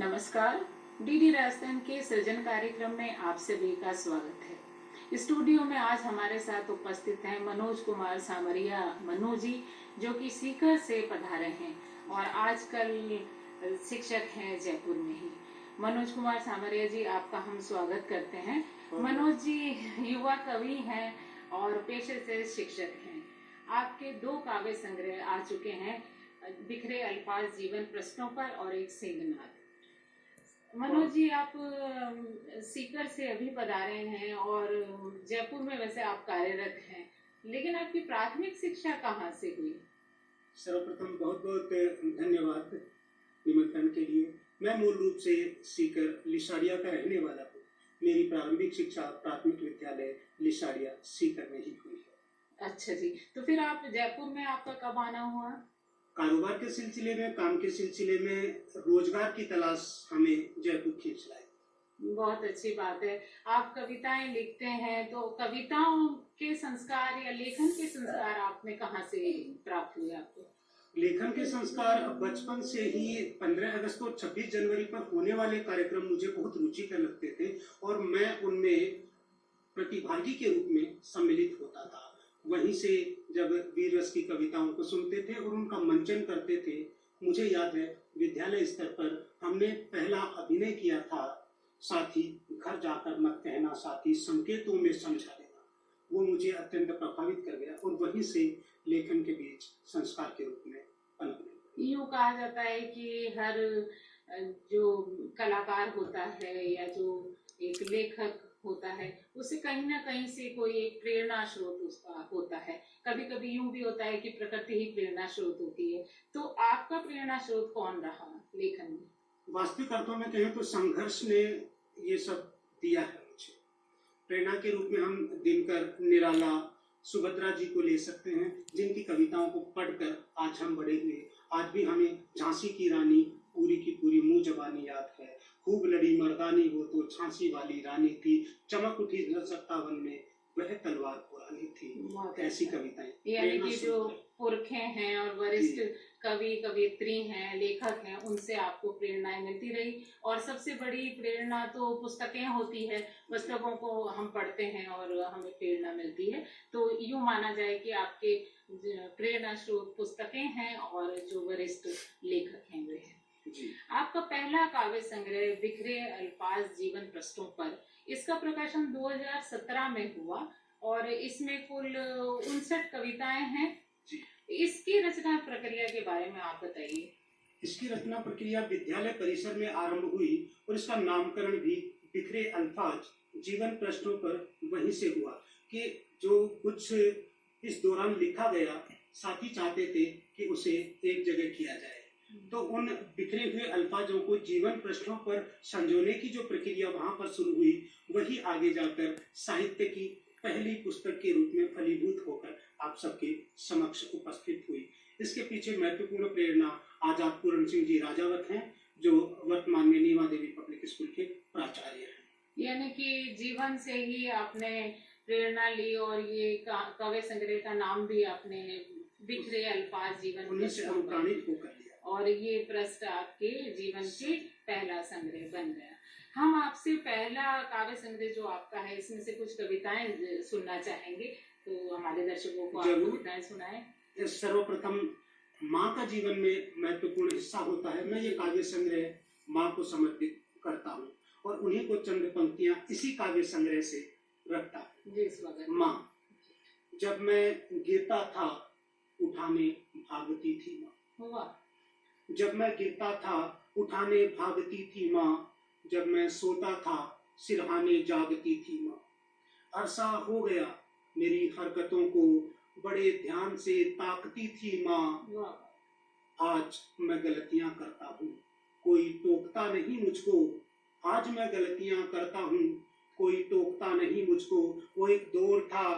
नमस्कार। डीडी राजस्थान के सृजन कार्यक्रम में आप सभी का स्वागत है। स्टूडियो में आज हमारे साथ उपस्थित हैं मनोज कुमार सामरिया मनु जी, जो कि सीकर से पधारे हैं और आजकल शिक्षक हैं जयपुर में ही। मनोज कुमार सामरिया जी, आपका हम स्वागत करते हैं। मनोज जी युवा कवि हैं और पेशे से शिक्षक हैं। आपके 2 काव्य संग्रह आ चुके हैं, बिखरे अल्फाज जीवन प्रश्नों पर और एक सिंहनाद। मनोज जी, आप सीकर से अभी पधारे हैं और जयपुर में वैसे आप कार्यरत हैं, लेकिन आपकी प्राथमिक शिक्षा कहाँ से हुई? सर्वप्रथम बहुत बहुत धन्यवाद निमंत्रण के लिए। मैं मूल रूप से सीकर लिसाड़िया का रहने वाला हूँ। मेरी प्रारंभिक शिक्षा प्राथमिक विद्यालय लिसाड़िया सीकर में ही हुई है। अच्छा जी, तो फिर आप जयपुर में आपका कब आना हुआ? कारोबार के सिलसिले में, काम के सिलसिले में, रोजगार की तलाश हमें जयपुर खींच लाई। बहुत अच्छी बात है। आप कविताएं लिखते हैं, तो कविताओं के संस्कार या लेखन के संस्कार आपने कहाँ से प्राप्त हुए आपको? लेखन के संस्कार बचपन से ही 15 अगस्त और 26 जनवरी पर होने वाले कार्यक्रम मुझे बहुत रुचिकर लगते थे और मैं उनमें प्रतिभागी के रूप में सम्मिलित होता था। वहीं से जब वीर रस की कविताओं को सुनते थे और उनका मंचन करते थे, मुझे याद है विद्यालय स्तर पर हमने पहला अभिनय किया था, साथी घर जाकर मत कहना, साथी संकेतों में समझा देना। वो मुझे अत्यंत प्रभावित कर गया और वहीं से लेखन के बीच संस्कार के रूप में पनप गया। यूँ कहा जाता है कि हर जो कलाकार होता है या जो एक लेखक होता है, उसे कहीं ना कहीं से कोई एक प्रेरणा स्रोत उसका होता है। कभी कभी यूं भी होता है कि प्रकृति ही प्रेरणा स्रोत होती है। तो आपका प्रेरणा स्रोत कौन रहा लेखन में? वास्तविक अर्थों में कहें तो संघर्ष ने ये सब दिया है मुझे। प्रेरणा के रूप में हम दिनकर, निराला, सुभद्रा जी को ले सकते हैं, जिनकी कविताओं को पढ़कर आज हम बड़े हुए। आज भी हमें झांसी की रानी पूरी की पूरी मुंह जबानी याद है। खूब लड़ी मर्दानी वो तो झांसी वाली रानी थी, चमक उठी 57 में वह तलवार पुरानी थी। ऐसी कविताएं, यानी कि जो पुरखे हैं और वरिष्ठ कवि कवियत्री हैं, लेखक हैं, उनसे आपको प्रेरणाएं मिलती रही। और सबसे बड़ी प्रेरणा तो पुस्तकें होती है। पुस्तकों को हम पढ़ते हैं और हमें प्रेरणा मिलती है। तो यूं माना जाए कि आपके प्रेरणा स्रोत पुस्तकें हैं और जो वरिष्ठ लेखक हैं वे हैं। आपका पहला काव्य संग्रह बिखरे अल्फाज जीवन प्रश्नों पर, इसका प्रकाशन 2017 में हुआ और इसमें कुल 59 कविताएं हैं। इसकी रचना प्रक्रिया के बारे में आप बताइए। इसकी रचना प्रक्रिया विद्यालय परिसर में आरंभ हुई और इसका नामकरण भी बिखरे अल्फाज जीवन प्रश्नों पर वहीं से हुआ कि जो कुछ इस दौरान लिखा गया, साथी चाहते थे कि उसे एक जगह किया जाए। तो उन बिखरे हुए अल्फाजों को जीवन प्रश्नों पर संजोने की जो प्रक्रिया वहां पर शुरू हुई, वही आगे जाकर साहित्य की पहली पुस्तक के रूप में फलीभूत होकर आप सबके समक्ष उपस्थित हुई। इसके पीछे महत्वपूर्ण प्रेरणा आजाद पूरण सिंह जी राजावत हैं, जो वर्तमान में नीमा देवी पब्लिक स्कूल के प्राचार्य हैं। यानी कि जीवन से ही आपने प्रेरणा ली और ये काव्य संग्रह का नाम भी आपने बिखरे अल्फाज जीवन उन्हीं से अनुप्राणित होकर लिया और ये प्रश्न आपके जीवन के पहला संग्रह बन गया। हम आपसे पहला काव्य संग्रह जो आपका है, इसमें से कुछ कविताएं सुनना चाहेंगे, तो हमारे दर्शकों को आप कविताएं सुनाएं। सर्वप्रथम माँ का जीवन में महत्वपूर्ण हिस्सा होता है। मैं ये काव्य संग्रह माँ को समर्पित करता हूँ और उन्हीं को चंद पंक्तियां इसी काव्य संग्रह से रखता हूँ। माँ, जब मैं गिरता था उठाने भागती थी माँ। जब मैं गिरता था उठाने भागती थी माँ, जब मैं सोता था सिरहाने जागती थी माँ। अरसा हो गया मेरी हरकतों को बड़े ध्यान से ताकती थी माँ। आज मैं गलतियां करता हूँ, कोई टोकता नहीं मुझको। आज मैं गलतियां करता हूँ, कोई टोकता नहीं मुझको। वो एक दौर था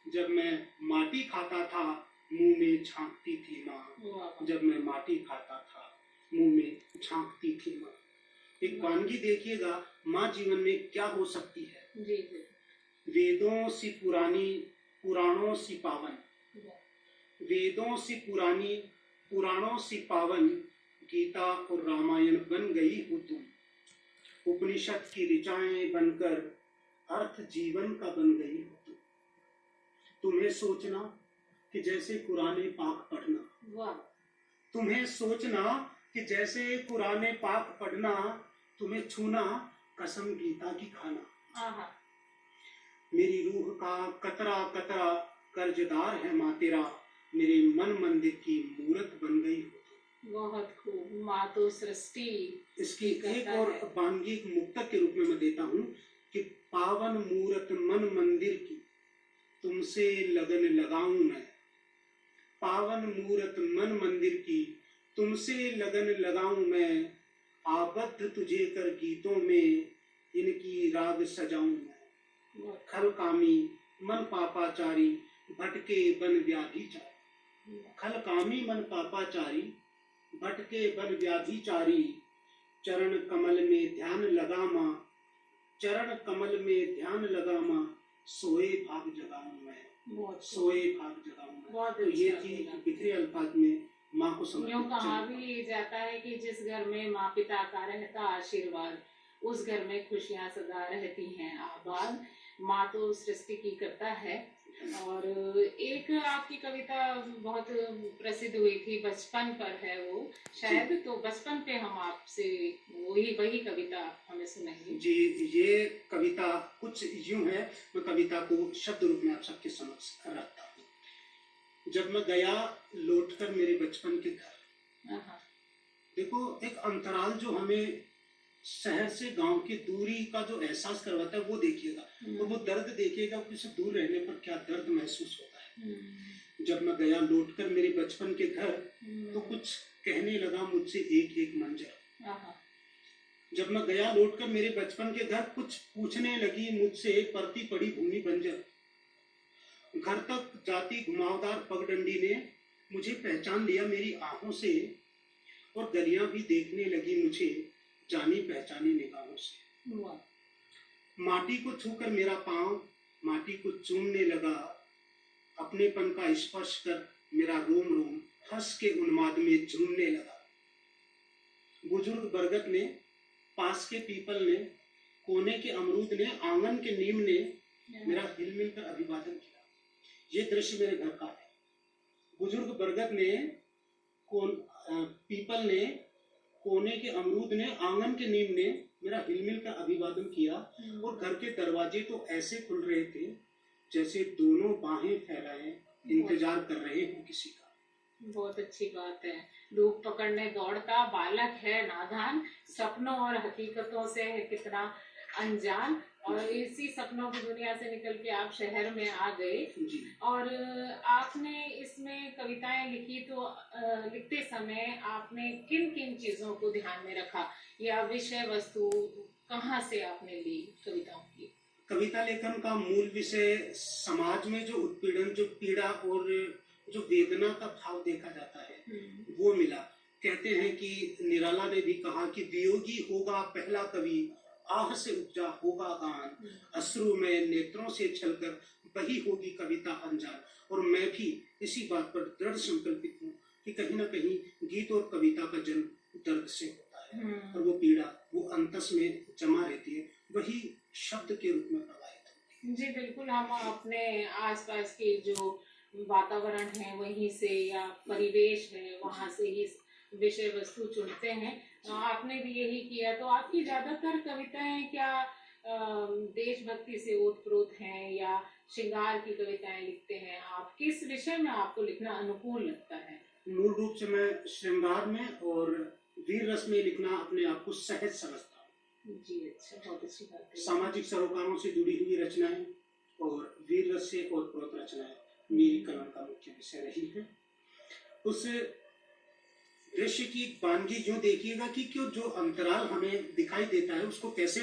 जब मैं माटी खाता था, मुंह में झांकती थी माँ। जब मैं माटी खाता था, मुंह में झांकती थी माँ। एक वानगी देखिएगा, माँ जीवन में क्या हो सकती है। वेदों सी पुरानी पुराणों सी पावन, वेदों सी पुरानी पुराणों सी पावन, गीता और रामायण बन गई हो तुम। उपनिषद की ऋचाएं बनकर अर्थ जीवन का बन गई हो तुम। तुम्हें सोचना कि जैसे कुराने पाक पढ़ना। वाह। तुम्हें सोचना कि जैसे कुराने पाक पढ़ना, तुम्हें छूना कसम गीता की खाना। आहा। मेरी रूह का कतरा कतरा कर्जदार है माँ तेरा, मेरे मन मंदिर की मूरत बन गई हो तुम। बहुत खूब। माँ तो सृष्टि इसकी एक करता और है। वांगी मुक्तक के रूप में मैं देता हूँ कि पावन मूरत मन मंदिर की तुमसे लगन लगाऊं मैं। पावन मूरत मन मंदिर की तुमसे लगन लगाऊं मैं, आबद्ध तुझे कर गीतों में इनकी राग सजाऊं मैं। खल कामी मन पापाचारी भटके बन व्याधिचारी। खल कामी मन पापाचारी भटके बन व्याधिचारी, चरण कमल में ध्यान लगा माँ, चरण कमल में ध्यान लगा माँ, सोए भाग जगाऊं मैं। सोए भाग जगाऊं मैं। तो ये थी बिखरे अल्फाज में माँ को समर्पित। यूँ कहा भी जाता है कि जिस घर में माँ पिता का रहता आशीर्वाद, उस घर में खुशियाँ सदा रहती हैं आबाद। माँ तो सृष्टि की करता है। और एक आपकी कविता बहुत प्रसिद्ध हुई थी, बचपन पर है वो शायद, तो बचपन पे हम आपसे वही कविता हमें सुनाइए। जी, ये कविता कुछ यूं है, मैं कविता को शब्द रूप में आप सबके समक्ष रखता हूँ। जब मैं गया लौटकर मेरे बचपन के घर। देखो, एक अंतराल जो हमें शहर से गांव की दूरी का जो एहसास करवाता है वो देखिएगा, तो वो दर्द देखिएगा कि उससे दूर रहने पर क्या दर्द महसूस होता है। जब मैं गया लौटकर मेरे बचपन के घर, तो कुछ कहने लगा मुझसे एक एक मंजर। जब मैं गया लौटकर मेरे बचपन के घर, कुछ पूछने लगी मुझसे परती पड़ी भूमि बंजर। घर तक जाती घुमावदार पगडंडी ने मुझे पहचान लिया मेरी आंखों से, और गलियां भी देखने लगी मुझे जानी पहचानी निगाहों से। माटी को छूकर मेरा पांव माटी को चूमने लगा, अपनेपन का स्पर्श कर मेरा रोम रोम हंस के उन्माद में झूमने लगा। बुजुर्ग बरगद ने, पास के पीपल ने, कोने के अमरूद ने, आंगन के नीम ने मेरा हिलमिल कर अभिवादन किया। ये दृश्य मेरे घर का है। बुजुर्ग बरगद ने, पीपल ने, कोने के अमरूद ने, आंगन के नीम ने मेरा हिलमिल का अभिवादन किया, और घर के दरवाजे तो ऐसे खुल रहे थे जैसे दोनों बाहें फैलाए इंतजार कर रहे हो किसी का। बहुत अच्छी बात है। धूप पकड़ने दौड़ता बालक है नादान, सपनों और हकीकतों से है कितना अनजान, और इसी सपनों की दुनिया से निकल के आप शहर में आ गए। और आपने इसमें कविताएं लिखी, तो लिखते समय आपने किन किन चीजों को ध्यान में रखा, या विषय वस्तु कहाँ से आपने ली कविताओं की? कविता लेखन का मूल विषय समाज में जो उत्पीड़न, जो पीड़ा और जो वेदना का भाव देखा जाता है वो मिला। कहते हैं कि निराला ने भी कहा कि वियोगी होगा पहला कवि, आह से उपजा होगा गान, अश्रु में नेत्रों से छलकर बही होगी कविता अनजान। और मैं भी इसी बात पर दृढ़ संकल्पित हूँ कि कहीं ना कहीं गीत और कविता का जन्म दर्द से होता है, और वो पीड़ा वो अंतस में जमा रहती है, वही शब्द के रूप में प्रवाहित होती है। जी बिल्कुल। हम अपने आसपास के जो वातावरण है वहीं से, या परिवेश है वहां से ही विषय वस्तु चुनते हैं। आपने भी यही किया। तो आपकी ज्यादातर कविताएं क्या देशभक्ति से ओतप्रोत हैं, या श्रृंगार की कविताएं लिखते हैं आप? किस विषय में आपको लिखना अनुकूल लगता है? मूल रूप से मैं श्रृंगार में और वीर रस में लिखना अपने आप को सहज समझता हूँ। जी अच्छा, बहुत अच्छी बात है। सामाजिक सरोकारों से जुड़ी हुई रचनाएं और वीर रस से ओतप्रोत रचनाएं मेरी कलम का मुख्य विषय रही है। उस दृश्य की वानगी जो देखिएगा कि क्यों जो अंतराल हमें दिखाई देता है उसको कैसे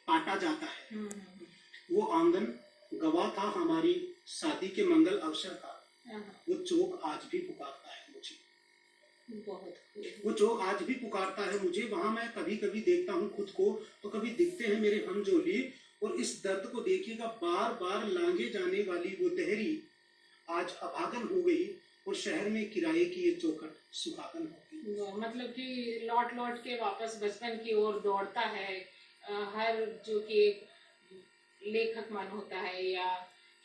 पाटा जाता है। वो आंगन गवाह था हमारी शादी के मंगल अवसर का, वो चौक आज भी पुकारता है मुझे। वो चौक आज भी पुकारता है मुझे। वहां मैं कभी कभी देखता हूँ खुद को, तो कभी दिखते हैं मेरे हमजोली। और इस दर्द को देखिएगा, बार बार लांघे जाने वाली वो दहरी आज अभागन हो गई, और शहर में किराए की ये चौखट सुहागन हो गई। मतलब कि लौट लौट के वापस बचपन की ओर दौड़ता है हर जो कि एक लेखक मन होता है या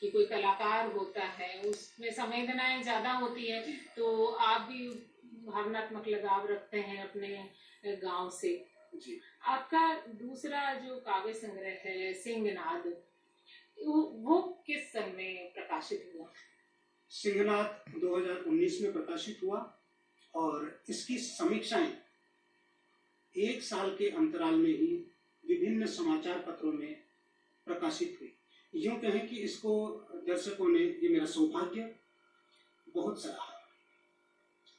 कि कोई कलाकार होता है, उसमें संवेदनाएं ज्यादा होती है, तो आप भी भावनात्मक लगाव रखते हैं अपने गांव से। जी। आपका दूसरा जो काव्य संग्रह है सिंहनाद, वो किस सन में प्रकाशित हुआ? सिंहनाद 2019 में प्रकाशित हुआ और इसकी समीक्षाएं एक साल के अंतराल में ही विभिन्न समाचार पत्रों में प्रकाशित हुई। यूं कहें कि इसको दर्शकों ने, ये मेरा सौभाग्य, बहुत सराहा।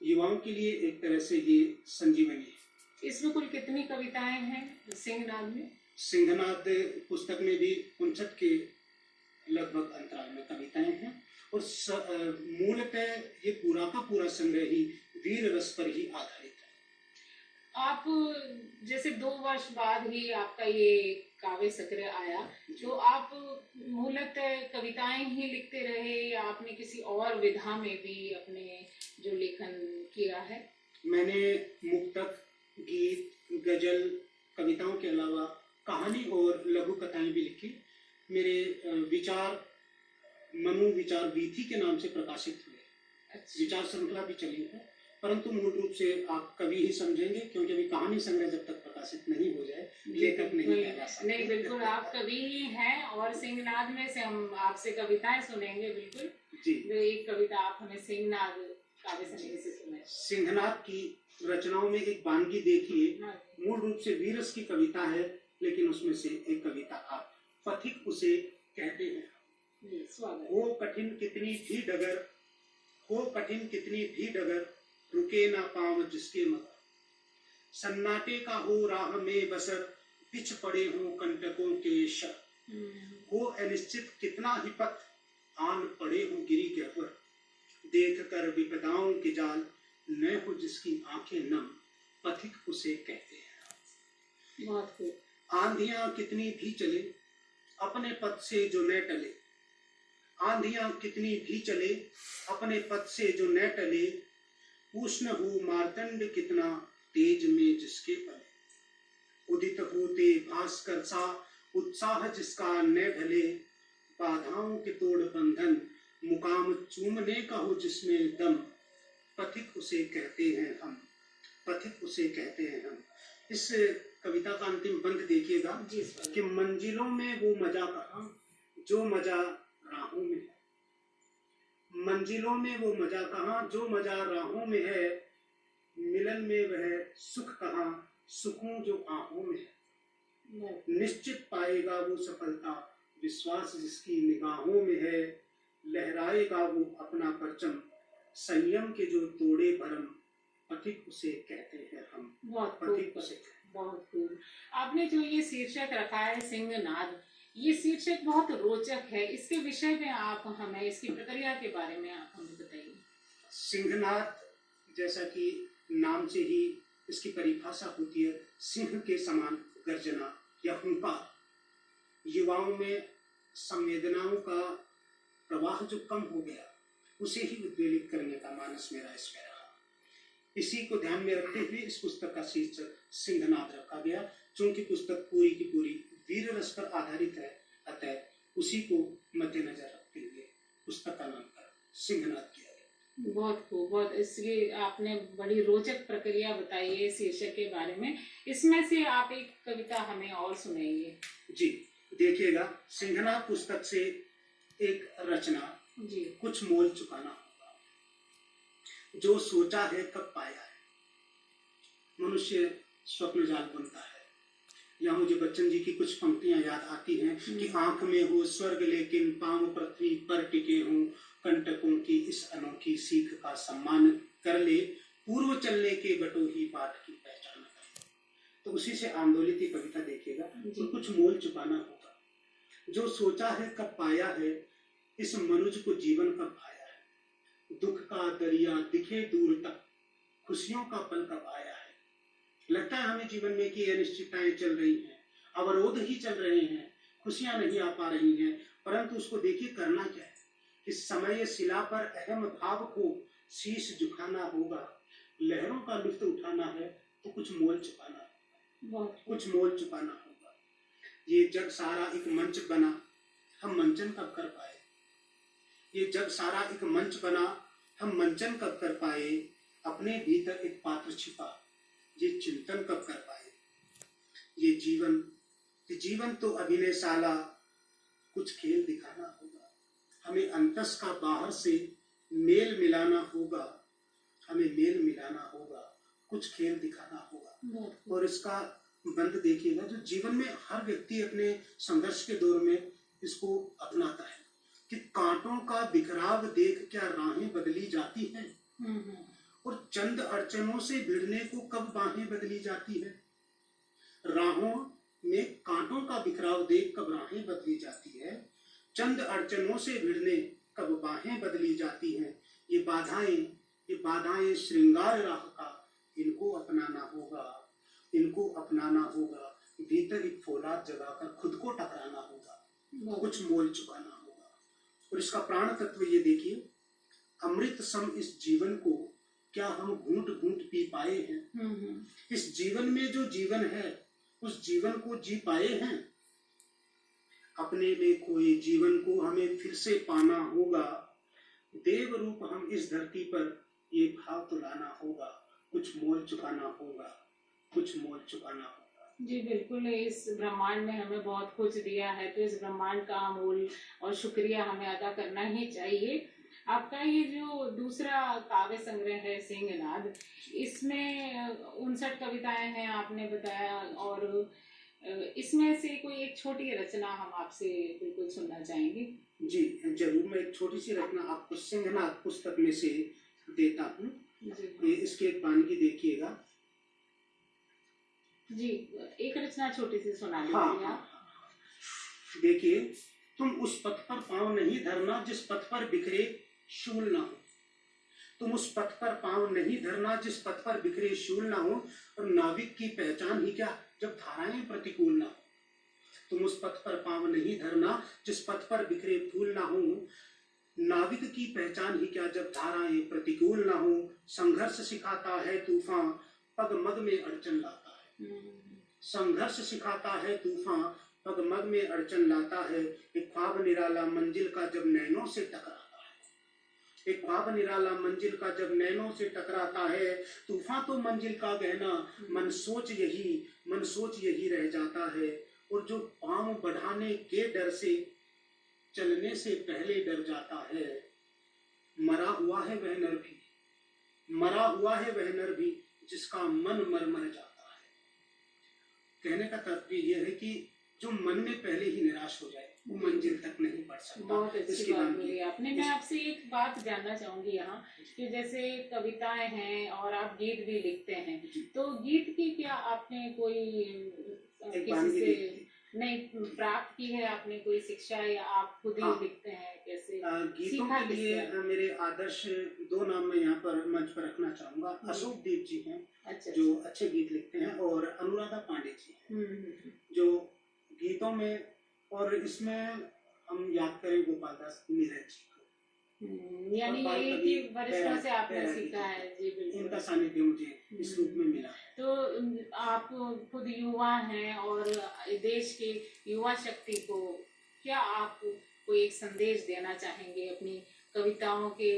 युवाओं के लिए एक तरह से ये संजीवनी है। इसमें कुल कितनी कविताएं हैं सिंहनाद में? सिंहनाद पुस्तक में भी 59 के लगभग अंतराल में कविताएं हैं और मूलतः ये पूरा का पूरा संग्रह ही वीर रस पर ही आधारित है। आप जैसे 2 वर्ष बाद ही आपका ये काव्य संग्रह आया, तो आप मूलतः कविताएं ही लिखते रहे या आपने किसी और विधा में भी अपने जो लेखन किया है? मैंने मुक्तक, गीत, गजल, कविताओं के अलावा कहानी और लघु कथाएं भी लिखी। मेरे विचार मनु विचार वीथी के नाम से प्रकाशित हुए। विचार श्रृंखला भी चली है, परंतु मूल रूप से आप कवि ही समझेंगे, क्योंकि अभी कहानी संग्रह जब तक प्रकाशित नहीं हो जाए लेखक नहीं कहला सकते। नहीं, बिल्कुल आप कवि ही हैं और सिंहनाद में से हम आपसे कविताएं सुनेंगे। बिल्कुल जी। तो एक कविता आप हमें सिंहनाद काव्य संग्रह से सुनाएं। सिंहनाद की रचनाओं में एक वानगी देखिए, मूल रूप से वीरस की कविता है, लेकिन उसमें से एक कविता आप पथिक उसे कहते हैं। हो कठिन कितनी भी डगर, हो कठिन कितनी भी डगर, रुके ना पाँव जिसके मगर, सन्नाटे का हो राह में बसर, पिछ पड़े हो कंटकों के शर, हो अनिश्चित कितना ही पथ, आन पड़े हो गिरी गहवर, देख कर विपदाओं के जाल, न हो जिसकी आंखें नम, पथिक उसे कहते हैं। आंधियां कितनी भी चले, अपने पथ से जो न टले, आंधियां कितनी भी चले, अपने पथ से जो न टले, उष्ण हो मार्तंड कितना, तेज में जिसके पले, उदित होते भास्कर सा, उत्साह जिसका न ढले, बाधाओं के तोड़ बंधन, मुकाम चूमने का हो जिसमें दम, पथिक उसे कहते हैं हम, पथिक उसे कहते हैं हम। इस कविता का अंतिम बंद देखिएगा कि मंजिलों में वो मजा कहाँ जो मजा राहों में है, मंजिलों में वो मजा कहाँ जो मजा राहों में है, मिलन में वह सुख कहाँ सुकून जो आहों में है, निश्चित पाएगा वो सफलता विश्वास जिसकी निगाहों में है, लहराएगा वो अपना परचम संयम के जो तोड़े भरम, पथिक उसे कहते हैं हम। बहुत पथिक उसे बहुत खूब। आपने जो ये शीर्षक रखा है सिंहनाद, ये शीर्षक बहुत रोचक है। इसके विषय में आप हमें, इसकी प्रक्रिया के बारे में आप हमें बताइए। सिंहनाद, जैसा कि नाम से ही इसकी परिभाषा होती है, सिंह के समान गर्जना या हुंकार। युवाओं में संवेदनाओं का प्रवाह जो कम हो गया, उसे ही उद्वेलित करने का मानस मेरा इसमें रहा। इसी को ध्यान में रखते हुए इस पुस्तक का शीर्षक सिंहनाद रखा गया। चूंकि पुस्तक पूरी की पूरी वीर रस पर आधारित है, अतः उसी को मद्देनजर रखते हुए पुस्तक का नामकरण सिंहनाद किया गया। बहुत खूब, बहुत। इसलिए आपने बड़ी रोचक प्रक्रिया बताई है शीर्षक के बारे में। इसमें से आप एक कविता हमें और सुनाइए। जी, देखिएगा, सिंहनाद पुस्तक से एक रचना जी। कुछ मोल चुकाना होगा, जो सोचा है कब पाया है। मनुष्य स्वप्न जाल बुनता है। यहाँ मुझे बच्चन जी की कुछ पंक्तियां याद आती हैं कि आंख में हो स्वर्ग लेकिन पांव पृथ्वी पर टिके हों, कंटकों की इस अनोखी सीख का सम्मान कर ले, पूर्व चलने के बटोही बाट की पहचान कर। तो उसी से आंदोलित ये कविता देखिएगा, तो कुछ मोल चुकाना होगा, जो सोचा है कब पाया है, इस मनुज को जीवन कब आया है, दुख का दरिया दिखे दूर तक, खुशियों का पल कब आया है। लगता है हमें जीवन में कि अनिश्चितताएं चल रही हैं, अवरोध ही चल रहे हैं, खुशियां नहीं आ पा रही हैं, परंतु उसको देखिए करना क्या है। इस समय शिला पर अहम भाव को शीश झुकाना होगा, लहरों का लुत्फ उठाना है तो कुछ मोल चुकाना होगा, कुछ मोल चुकाना होगा। ये जग सारा एक मंच बना, हम मंचन कब कर पाए। ये जग सारा एक मंच बना, हम मंचन कब कर पाए। अपने भीतर एक पात्र छिपा, ये चिंतन कब कर पाए। ये जीवन तो अभिनयशाला, कुछ खेल दिखाना होगा। हमें अंतस का बाहर से मेल मिलाना होगा, हमें मेल मिलाना होगा, कुछ खेल दिखाना होगा। और इसका बंद देखिएगा, जो जीवन में हर व्यक्ति अपने संघर्ष के दौर में इसको अपनाता है कि कांटों का बिखराव देख क्या राहें बदली जाती हैं, और चंद अड़चनों से भिड़ने को कब बाहें बदली जाती है। राहों में कांटों का बिखराव देख कब राहें बदली जाती है, चंद अड़चनों से भिड़ने कब बाहें बदली जाती हैं। ये बाधाएं श्रृंगार राह का, इनको अपनाना होगा, इनको अपनाना होगा। भीतर एक फौलाद जगाकर खुद को टकराना होगा, कुछ मोल चुकाना होगा। और इसका प्राण तत्व ये देखिए, अमृत सम इस जीवन को क्या हम घूंट घूंट पी पाए हैं। इस जीवन में जो जीवन है, उस जीवन को जी पाए हैं। अपने में खोए जीवन को हमें फिर से पाना होगा। देव रूप हम इस धरती पर, ये भाव तो लाना होगा, कुछ मोल चुकाना होगा, कुछ मोल चुकाना होगा। जी बिल्कुल, इस ब्रह्मांड ने हमें बहुत कुछ दिया है, तो इस ब्रह्मांड का अमूल और शुक्रिया हमें अदा करना ही चाहिए। आपका ये जो दूसरा काव्य संग्रह है सिंहनाद, इसमें 59 कविताएं हैं आपने बताया, और इसमें से कोई एक छोटी रचना हम आपसे बिल्कुल सुनना चाहेंगे। जी जरूर, मैं एक छोटी सी रचना आपको सिंहनाद पुस्तक में से देता हूँ। ये इसके एक वानगी देखिएगा। जी एक रचना छोटी सी सुना दीजिए। हाँ, देखिए, तुम उस पथ पर पांव नहीं धरना जिस पथ पर बिखरे शूल ना हो। तुम उस पथ पर पांव नहीं धरना जिस पथ पर बिखरे शूल ना हो, और नाविक की पहचान ही क्या जब धाराएं प्रतिकूल ना हो। तुम उस पथ पर पांव नहीं धरना जिस पथ पर बिखरे फूल ना हो, नाविक की पहचान ही क्या जब धाराएं प्रतिकूल ना हो। संघर्ष सिखाता है तूफान, पग मग में अड़चन लाता है। संघर्ष सिखाता है तूफान, पग मग में अड़चन लाता है। एक ख्वाब निराला मंजिल का जब नैनों से टकराता है। एक ख्वाब निराला मंजिल का जब नैनों से टकराता है। तूफान तो मंजिल का गहना, मन सोच यही रह जाता है। और जो पांव बढ़ाने के डर से चलने से पहले डर जाता है, मरा हुआ है वह नर भी, मरा हुआ है वह नर भी जिसका मन मर जाता है। कहने का तात्पर्य यह है कि जो मन में पहले ही निराश हो जाए, वो मंजिल तक नहीं बढ़ सकता। बहुत अच्छी बात बोली आपने। मैं आपसे एक बात जानना चाहूंगी यहाँ, कि जैसे कविताएं हैं और आप गीत भी लिखते हैं, तो गीत की क्या आपने कोई किसी से नहीं प्राप्त की है, आपने कोई शिक्षा, या आप खुद ही लिखते हैं, कैसे? गीतों के लिए मेरे आदर्श 2 नाम मैं यहाँ पर मंच पर रखना चाहूंगा। अशोक देव जी हैं, जो अच्छे गीत लिखते हैं, और अनुराधा पांडे जी हैं, जो गीतों में, और इसमें हम याद करें गोपाल दास नीरज जी को। यानी ये कि वरिष्ठों से आपने सीखा है। जी बिल्कुल, इनका सानिध्य मुझे इस रूप में मिला है। तो आप खुद युवा हैं, और देश के युवा शक्ति को क्या आप कोई एक संदेश देना चाहेंगे अपनी कविताओं के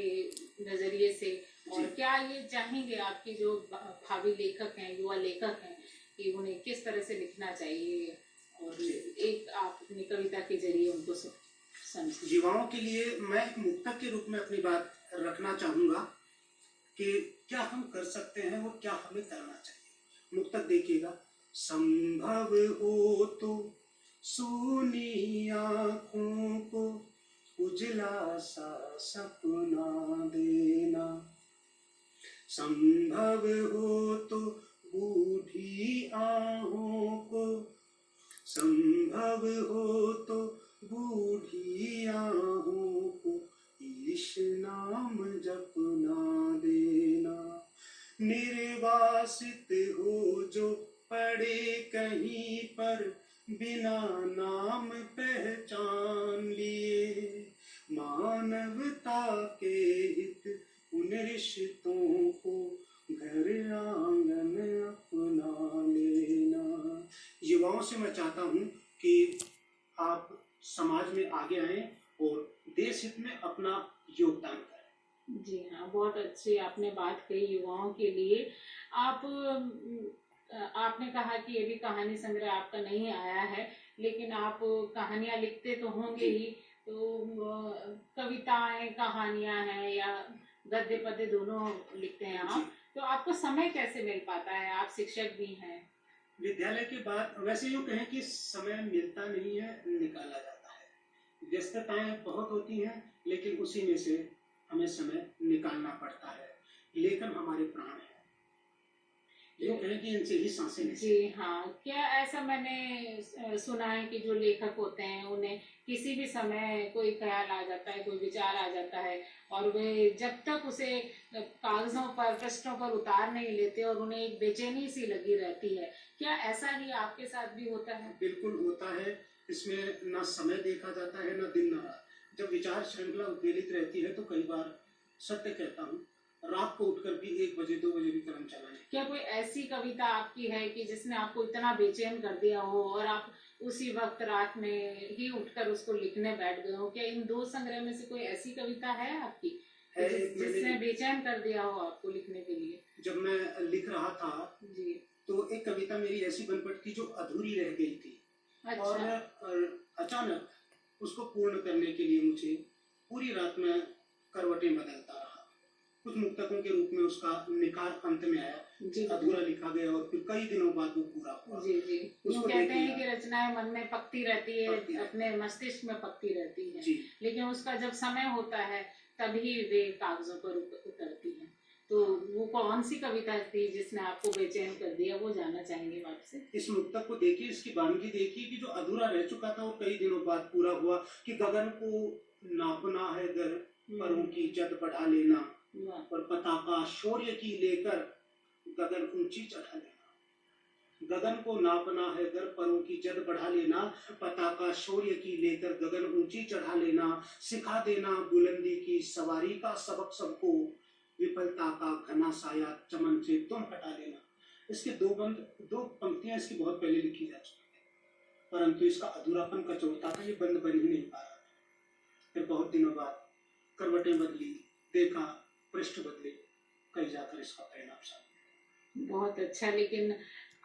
नजरिए से, और क्या ये चाहेंगे आपके जो भावी लेखक हैं, युवा लेखक हैं, कि उन्हें किस तरह से लिखना चाहिए, और एक आप अपनी कविता के जरिए उनको समझें? युवाओं के लिए मैं एक मुक्तक के रूप में अपनी बात रखना चाहूंगा कि क्या हम कर सकते हैं और क्या हमें करना चाहिए। मुक्तक देखिएगा। संभव हो तो सूनी आँखों को उजला सा सपना देना। संभव हो तो बूढ़ी आहों को, संभव हो तो बूढ़ी आहों को ईश नाम जपना देना। निर्वासित हो जो पड़े कहीं पर, बिना नाम पहचान लिए, मानवता के हित उन रिश्तों को घर आंगन अपना लेना। युवाओं से मैं चाहता हूँ कि आप समाज में आगे आए और देश हित में अपना योगदान करें। जी हाँ, बहुत अच्छी आपने बात कही युवाओं के लिए। आपने कहा कि ये भी कहानी संग्रह आपका नहीं आया है, लेकिन आप कहानियां लिखते तो होंगे ही। तो कविताएं, कहानियां हैं या गद्य पद्य दोनों लिखते हैं आप, तो आपको समय कैसे मिल पाता है? आप शिक्षक भी हैं। विद्यालय के बाद वैसे यूँ कहें कि समय मिलता नहीं है, निकाला जाता है। व्यस्तताएं बहुत होती हैं, लेकिन उसी में से हमें समय निकालना पड़ता है। लेखन हमारे प्राण है, यूँ कहें कि इनसे ही सांसें लेते हैं। जी हाँ, क्या ऐसा मैंने सुना है कि जो लेखक होते हैं उन्हें किसी भी समय कोई ख्याल आ जाता है, कोई विचार आ जाता है, और वे जब तक उसे कागजों पर, पृष्ठों पर उतार नहीं लेते और उन्हें एक बेचैनी सी लगी रहती है। क्या ऐसा ही आपके साथ भी होता है? बिल्कुल होता है। इसमें ना समय देखा जाता है, ना दिन ना रात। जब विचार श्रृंखला उद्वेलित रहती है तो कई बार, सत्य कहता हूँ, रात को उठकर भी 1 बजे 2 बजे भी कलम चलाएं। क्या कोई ऐसी कविता आपकी है कि जिसने आपको इतना बेचैन कर दिया हो और आप उसी वक्त रात में ही उठकर उसको लिखने बैठ गए हो? क्या इन 2 संग्रह में से कोई ऐसी कविता है आपकी जिसने बेचैन कर दिया हो आपको लिखने के लिए? जब मैं लिख रहा था जी, तो एक कविता मेरी ऐसी बन पड़ी थी जो अधूरी रह गई थी। अच्छा। और अचानक उसको पूर्ण करने के लिए मुझे पूरी रात में करवटें बदलता रहा। कुछ मुक्तकों के रूप में उसका निकार अंत में आया, अधूरा लिखा गया और फिर कई दिनों बाद वो पूरा हुआ। जी जी, उसको कहते हैं कि रचनाएं मन में पकती रहती है, अपने मस्तिष्क में पकती रहती है, लेकिन उसका जब समय होता है तभी वे कागजों पर उतरती है। तो वो कौन सी कविता थी जिसने आपको बेचैन कर दिया, वो जानना चाहेंगे आपसे। इस मुक्तक को देखिए, इसकी वानगी देखिए कि जो अधूरा रह चुका था वो कई दिनों बाद पूरा हुआ। कि गगन को नापना है दर, परों की जद बढ़ा लेना, और पताका शौर्य की लेकर गगन ऊंची चढ़ा लेना। गगन को नापना है दर, परों की जद बढ़ा लेना, पताका शौर्य की लेकर गगन ऊंची चढ़ा लेना। सिखा देना बुलंदी की सवारी का सबक सबको, विफलता का घना साया चमन से तुम हटा लेना। इसके 2 पंक्तियां इसकी बहुत पहले लिखी जा चुकी है, परंतु इसका अधूरापन कचोटता था, ये बंद बन ही नहीं पा रहा था। फिर बहुत दिनों बाद करवटें बदली, देखा, पृष्ठ बदले, कहीं जाकर इसका परिणाम सामने। बहुत अच्छा, लेकिन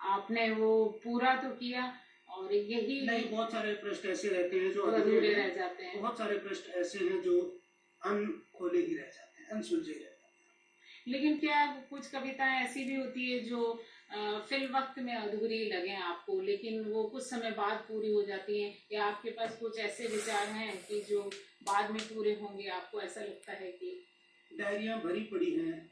आपने वो पूरा तो किया, और यही नहीं, बहुत सारे पृष्ठ ऐसे रहते हैं जो अधूरे रह जाते हैं। बहुत सारे पृष्ठ ऐसे हैं जो अनखोले ही रह जाते हैं, अनसुलझे रह जाते हैं। लेकिन क्या कुछ कविताएं ऐसी भी होती है जो फिल वक्त में अधूरी लगे आपको, लेकिन वो कुछ समय बाद पूरी हो जाती हैं? या आपके पास कुछ ऐसे विचार हैं कि जो बाद में पूरे होंगे, आपको ऐसा लगता है कि? डायरियां भरी पड़ी हैं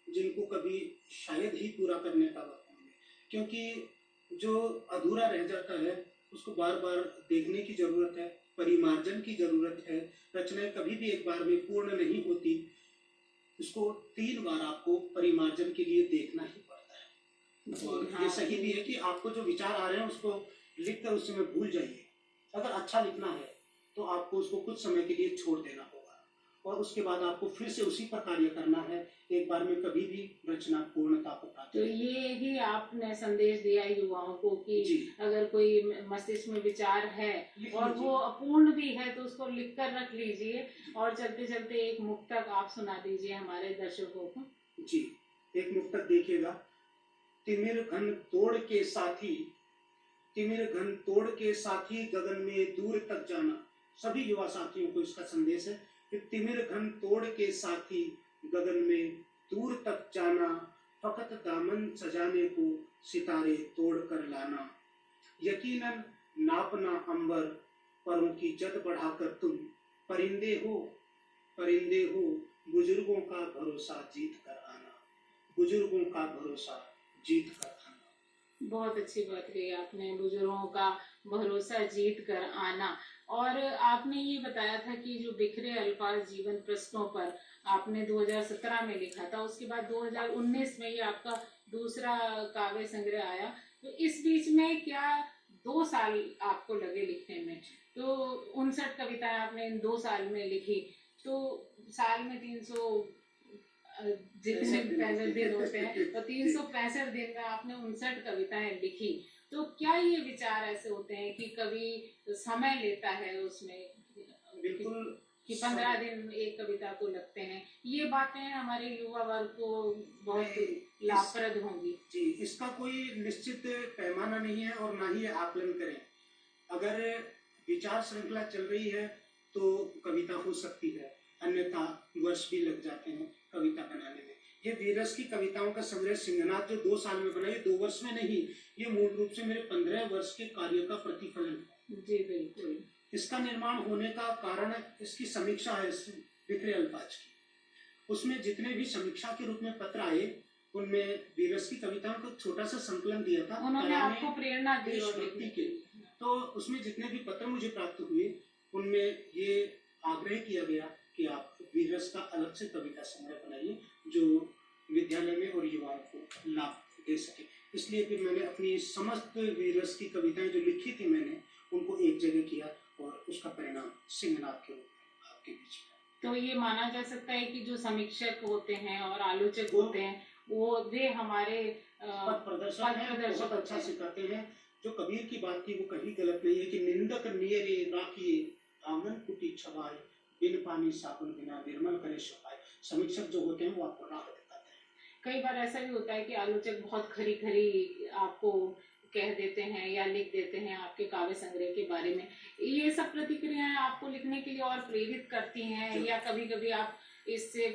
जिनको कभी शायद ही पूरा करने का वक्त मिले, क्योंकि जो अधूरा रह जाता है उसको बार बार देखने की जरूरत है, परिमार्जन की जरूरत है। रचनाएं कभी भी एक बार में पूर्ण नहीं होती, इसको 3 बार आपको परिमार्जन के लिए देखना ही पड़ता है। और ये सही भी है कि आपको जो विचार आ रहे हैं उसको लिखकर उस समय भूल जाइए। अगर अच्छा लिखना है तो आपको उसको कुछ समय के लिए छोड़ देना होगा, और उसके बाद आपको फिर से उसी पर कार्य करना है। एक बार में कभी भी रचना पूर्णता को प्राप्त। तो ये ही आपने संदेश दिया युवाओं को कि अगर कोई मस्तिष्क में विचार है और वो अपूर्ण भी है तो उसको लिख कर रख लीजिए। और चलते चलते एक मुक्तक आप सुना दीजिए हमारे दर्शकों को। जी, एक मुक्तक देखिएगा। तिमिर घन तोड़ के साथी, तिमिर घन तोड़ के साथी, गगन में दूर तक जाना। सभी युवा साथियों को इसका संदेश है कि तिमिर घन तोड़ के साथी, गगन में दूर तक जाना। फकत दामन सजाने को सितारे तोड़ कर लाना। यकीनन नापना अंबर, परों की जद बढ़ाकर तुम। परिंदे हो, परिंदे हो, बुजुर्गों का भरोसा जीत कर आना। बुजुर्गों का भरोसा जीत कर आना। बहुत अच्छी बात कही आपने, बुजुर्गों का भरोसा जीत कर आना। और आपने ये बताया था कि जो बिखरे अल्फाज जीवन पृष्ठों पर आपने 2017 में लिखा था, उसके बाद 2019 में ये आपका दूसरा काव्य संग्रह आया। तो इस बीच में क्या 2 साल आपको लगे लिखने में? तो 59 कविताएं आपने इन 2 साल में लिखी। तो साल में 300 जितने दिन होते हैं, तो 365 दिन में आपने 59 कविताएं लिखी। तो क्या ये विचार ऐसे होते हैं कि कभी समय लेता है उसमें, बिल्कुल कि 15 दिन एक कविता को लगते हैं, ये बातें हमारे युवा वर्ग को बहुत लाभप्रद होंगी? जी, इसका कोई निश्चित पैमाना नहीं है और ना ही आकलन करें। अगर विचार श्रृंखला चल रही है तो कविता हो सकती है, अन्यथा वर्ष भी लग जाते हैं कविता बनाने में। ये वीरस की कविताओं का संग्रह सिंहनाथ जो 2 साल में बना, ये 2 वर्ष में नहीं, ये मूल रूप से मेरे 15 वर्ष के कार्य का प्रतिफलन है। जी बिल्कुल। इसका निर्माण होने का कारण इसकी समीक्षा है बिखरे अल्फाज की। उसमें जितने भी समीक्षा के रूप में पत्र आए, उनमें वीरस की कविताओं का छोटा सा संकलन दिया था। उन्होंने आपको प्रेरणा दी देशभक्ति के, तो उसमें जितने भी पत्र मुझे प्राप्त हुए, उनमें ये आग्रह किया गया कि आप वीरस का अलग से कविता संग्रह बनाइए जो विद्यालय में और युवाओं को लाभ दे सके। इसलिए फिर मैंने अपनी समस्त वीरस की कविताएं जो लिखी थी मैंने उनको एक जगह किया और उसका परिणाम सिंहनाथ के रूप में आपके बीच में। तो ये माना जा सकता है कि जो समीक्षक होते हैं और आलोचक होते हैं वो वे हमारे पथ प्रदर्शन बहुत अच्छा सिखाते हैं। जो कबीर की बात थी वो कहीं गलत नहीं है कि निंदक नियरे राखिए आंगन कुटी छवाए, बिन पानी साबुन बिना निर्मल करे सफाई। समीक्षक जो होते हैं वो आपको राह दिखाते हैं। कई बार ऐसा भी होता है कि आलोचक बहुत खरी खरी आपको कह देते हैं या लिख देते हैं आपके काव्य संग्रह के बारे में। ये सब प्रतिक्रियाएं आपको लिखने के लिए और प्रेरित करती हैं, या कभी कभी आप इससे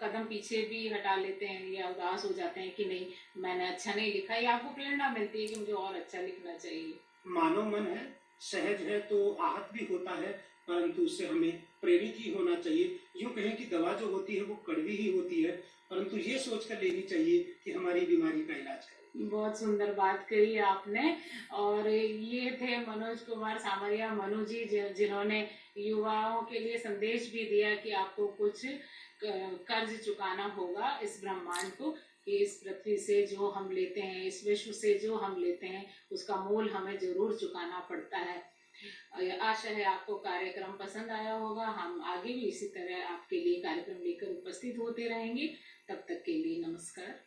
कदम पीछे भी हटा लेते हैं या उदास हो जाते हैं कि नहीं मैंने अच्छा नहीं लिखा, या आपको प्रेरणा मिलती है कि मुझे और अच्छा लिखना चाहिए? मानव मन है, सहज है तो आहत भी होता है, परंतु उससे हमें प्रेरित ही होना चाहिए। यूं कहें कि दवा जो होती है वो कड़वी ही होती है, परंतु ये सोचकर लेनी चाहिए कि हमारी बीमारी का इलाज करें। बहुत सुंदर बात कही आपने। और ये थे मनोज कुमार सामरिया मनु जी, जिन्होंने युवाओं के लिए संदेश भी दिया कि आपको कुछ कर्ज चुकाना होगा इस ब्रह्मांड को, कि इस पृथ्वी से जो हम लेते हैं, इस विश्व से जो हम लेते हैं, उसका मोल हमें जरूर चुकाना पड़ता है। आशा है आपको कार्यक्रम पसंद आया होगा। हम आगे भी इसी तरह आपके लिए कार्यक्रम लेकर उपस्थित होते रहेंगे। तब तक के लिए नमस्कार।